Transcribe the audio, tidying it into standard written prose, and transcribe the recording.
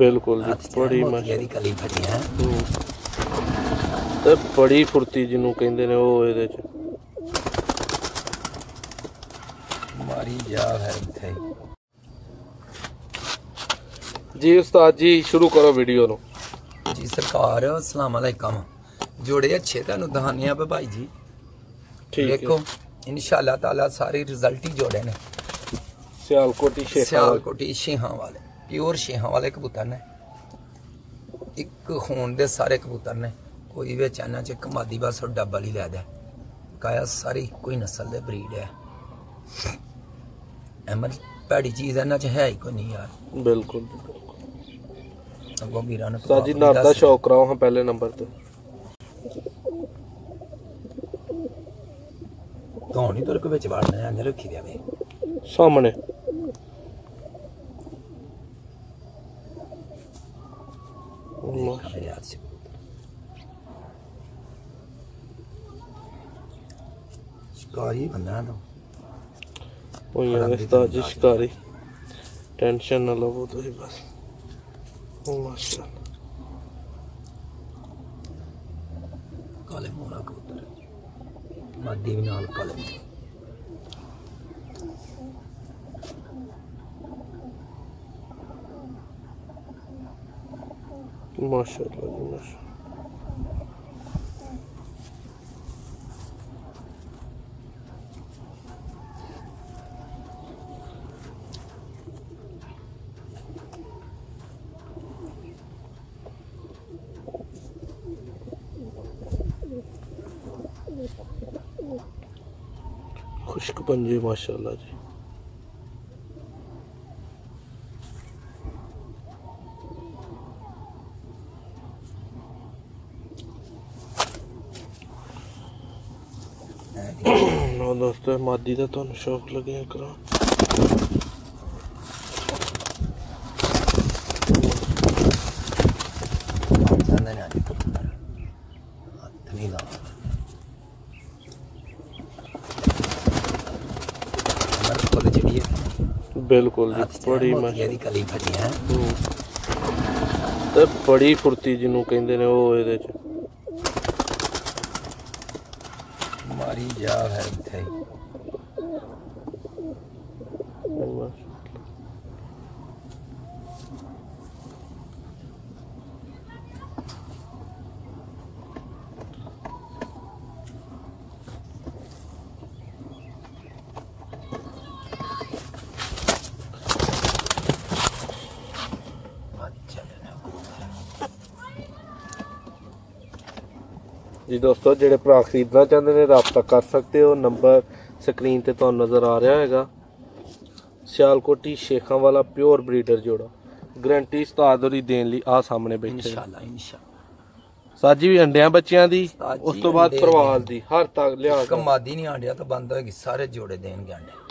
बिल्कुल जी, बड़ी मोतिया दी कली फड़ी है ते बड़ी फुर्ती जिन्हों कहंदे ने वो इहदे च मारी जा है इत्थे जी। उस्ताद जी शुरू करो वीडियो नो जी। सरकार अस्सलाम वालेकुम। जोड़े अच्छे तुहानू दहाने पे भाई जी, देखो इंशाअल्लाह ताला सारे रिजल्ट ही जोड़े ने। सियालकोटी शेखां वाले प्योर शेखां वाले कबूतर ने, एक खून दे सारे कबूतर ने, कोई भी चाइना च कमादी बस और डब्बल ही लैदा काया सारी कोई नस्ल दे ब्रीड है। अहमद भैड़ी चीज इन्हां च है ही कोई नहीं यार। बिल्कुल अगों वीरां ने साजी नार दा शौक कराओ हां पहले नंबर ते धौनी तुरक विच वाड़ने अंदर रखी दे सामने मेरे हाथ से शिकारी बंदा है तो उस्ताद जी शिकारी टेंशन ना लो तो ही बस माशाल्लाह। काले मोरा कबूतर मादी भी नाल काले माशाल्लाह जी माशाल्लाह। खुश्क पंजे माशाल्लाह जी। दोस्तों मादी का तुहानू शौक लगे करा बिल्कुल जी, बड़ी मोतिया दी कली फड़ी है ते बड़ी फुर्ती जिन्हों कहंदे ने वो इहदे च मारी जा है इत्थे जी। दोस्तों जेडे भरा खरीदना चाहते हैं रब्ता कर सकते हो, नंबर स्क्रीन ते तुहानू नज़र आ रहा है। सियालकोटी शेखां वाला प्योर ब्रीडर जोड़ा, गारंटी उस्ताद होरी देन लई आ सामने बैठे इंशाअल्लाह इंशाअल्लाह। साजी भी अंडियां बच्चियां दी, उस तो बाद परवाज दी हर तक लिया कमादी नहीं आंडिया तो बंद होगी, सारे जोड़े देंगे अंडे।